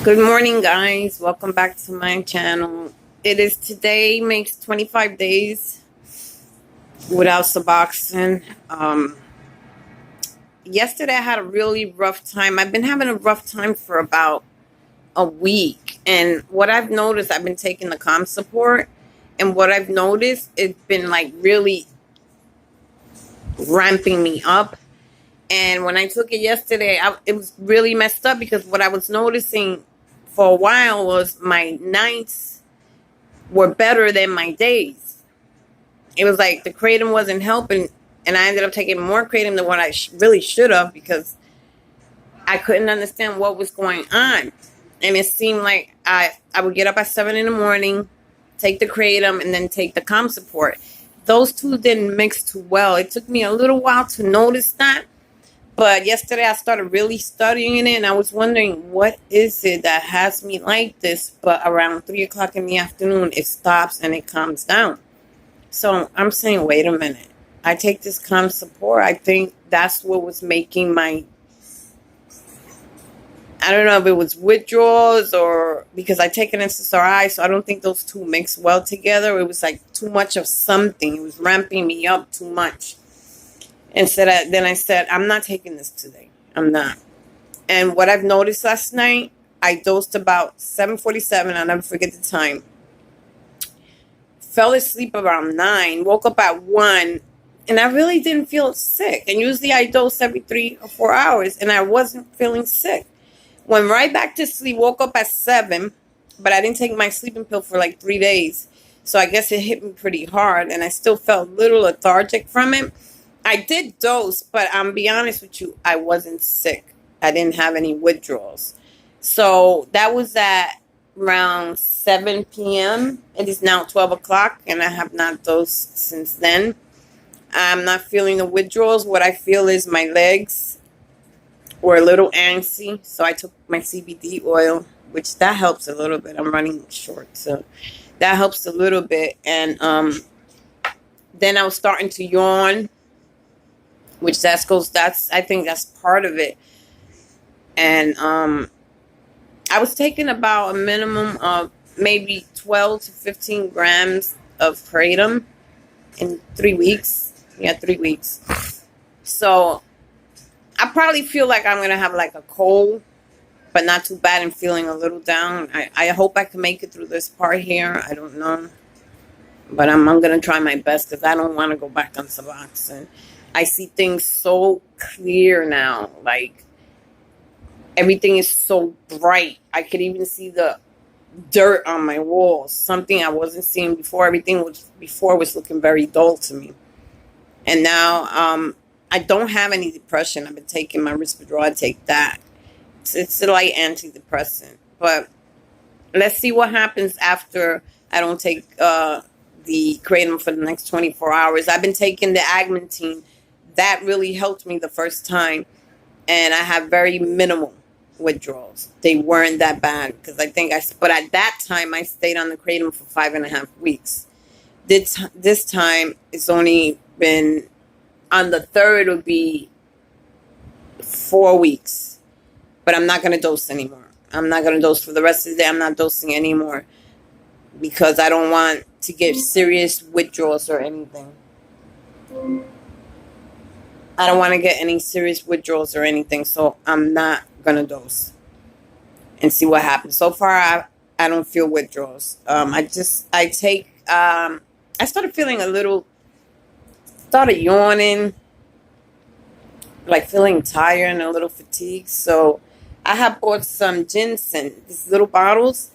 Good morning, guys. Welcome back to my channel. It is today, makes 25 days without Suboxone. Yesterday, I had a really rough time. I've been having a rough time for about a week. And what I've noticed, I've been taking the calm support. And what I've noticed, it's been like really ramping me up. And when I took it yesterday, it was really messed up because what I was noticing for a while was my nights were better than my days. It was like the kratom wasn't helping, and I ended up taking more kratom than what I really should have because I couldn't understand what was going on. And it seemed like I would get up at 7 in the morning, take the kratom, and then take the calm support. Those two didn't mix too well. It took me a little while to notice that. But yesterday I started really studying it, and I was wondering, what is it that has me like this? But around 3 o'clock in the afternoon, it stops and it calms down. So I'm saying, wait a minute. I take this calm support. I think that's what was making my, I don't know if it was withdrawals or because I take an SSRI, so I don't think those two mix well together. It was like too much of something. It was ramping me up too much. Then I said, I'm not taking this today. I'm not. And what I've noticed last night, I dosed about 7:47. I'll never forget the time. Fell asleep around 9. Woke up at 1. And I really didn't feel sick. And usually I dose every 3 or 4 hours. And I wasn't feeling sick. Went right back to sleep. Woke up at 7. But I didn't take my sleeping pill for like 3 days. So I guess it hit me pretty hard. And I still felt a little lethargic from it. I did dose, but I'm be honest with you, I wasn't sick. I didn't have any withdrawals. So that was at around 7 p.m. It is now 12 o'clock, and I have not dosed since then. I'm not feeling the withdrawals. What I feel is my legs were a little antsy, so I took my CBD oil, which that helps a little bit. I'm running short, so that helps a little bit. And then I was starting to yawn, which I think that's part of it. And I was taking about a minimum of maybe 12 to 15 grams of kratom in 3 weeks. Yeah, 3 weeks. So I probably feel like I'm going to have like a cold, but not too bad and feeling a little down. I hope I can make it through this part here. I don't know. But I'm going to try my best because I don't want to go back on Suboxone. I see things so clear now. Like, everything is so bright. I could even see the dirt on my walls. Something I wasn't seeing before. Everything was looking very dull to me. And now I don't have any depression. I've been taking my Risperdal. I take that. It's a light antidepressant. But let's see what happens after I don't take the kratom for the next 24 hours. I've been taking the Agmatine. That really helped me the first time. And I have very minimal withdrawals. They weren't that bad because but at that time I stayed on the kratom for 5.5 weeks. This time it's only been, on the third would be 4 weeks. But I'm not going to dose anymore. I'm not going to dose for the rest of the day. I'm not dosing anymore because I don't want to get serious withdrawals or anything. I don't want to get any serious withdrawals or anything, so I'm not going to dose and see what happens. So far, I don't feel withdrawals. I started feeling started yawning, like feeling tired and a little fatigued. So I have bought some ginseng, these little bottles,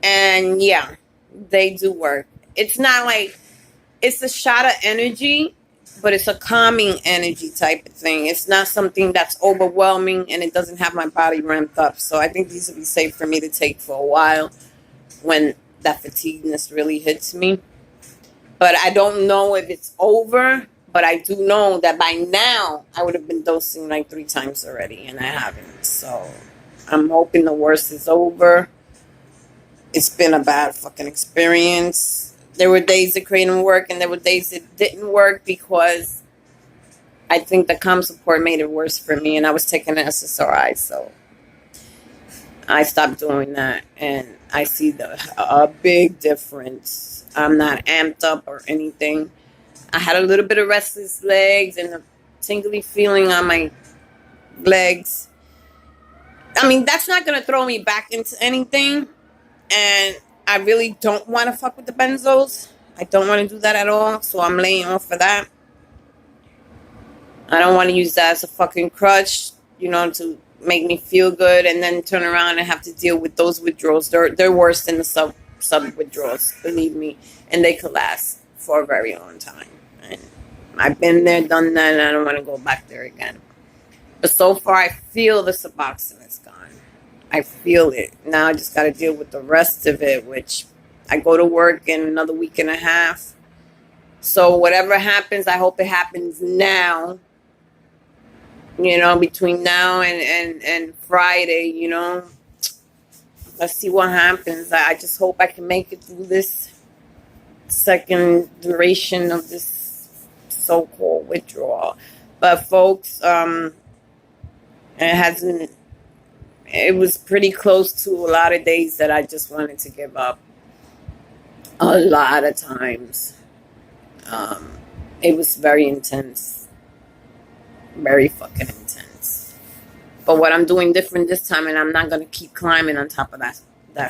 and yeah, they do work. It's not like, it's a shot of energy, but it's a calming energy type of thing. It's not something that's overwhelming, and it doesn't have my body ramped up. So I think these would be safe for me to take for a while when that fatigueness really hits me. But I don't know if it's over, but I do know that by now I would have been dosing like 3 times already, and I haven't. So I'm hoping the worst is over. It's been a bad fucking experience. There were days it kratom worked, and there were days it didn't work because I think the calm support made it worse for me, and I was taking an SSRI. So I stopped doing that, and I see a big difference. I'm not amped up or anything. I had a little bit of restless legs and a tingly feeling on my legs. I mean, that's not gonna throw me back into anything, and I really don't want to fuck with the benzos. I don't want to do that at all, so I'm laying off for that. I don't want to use that as a fucking crutch, to make me feel good and then turn around and have to deal with those withdrawals. They're worse than the sub withdrawals, believe me, and they could last for a very long time. And I've been there, done that, and I don't want to go back there again. But so far, I feel the Suboxone is gone. I feel it. Now I just got to deal with the rest of it, which I go to work in another week and a half. So whatever happens, I hope it happens now. Between now and Friday, let's see what happens. I just hope I can make it through this second duration of this so-called withdrawal. But folks, it was pretty close to a lot of days that I just wanted to give up. A lot of times. It was very intense. Very fucking intense. But what I'm doing different this time, and I'm not going to keep climbing on top of that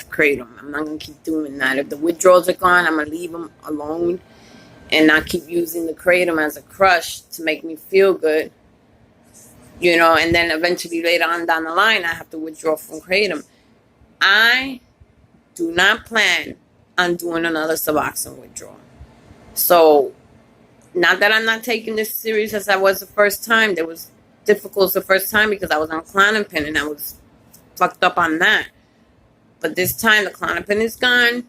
kratom. I'm not going to keep doing that. If the withdrawals are gone, I'm going to leave them alone and not keep using the kratom as a crush to make me feel good. And then eventually later on down the line, I have to withdraw from kratom. I do not plan on doing another Suboxone withdrawal. So, not that I'm not taking this serious as I was the first time. It was difficult the first time because I was on Klonopin and I was fucked up on that. But this time the Klonopin is gone.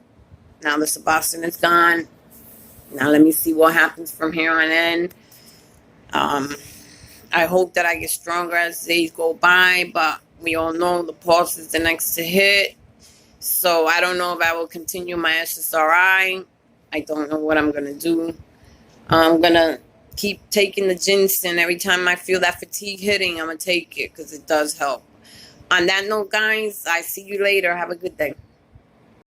Now the Suboxone is gone. Now let me see what happens from here on in. I hope that I get stronger as days go by, but we all know the pulse is the next to hit. So I don't know if I will continue my SSRI. I don't know what I'm going to do. I'm going to keep taking the ginseng. Every time I feel that fatigue hitting, I'm going to take it because it does help. On that note, guys, I see you later. Have a good day.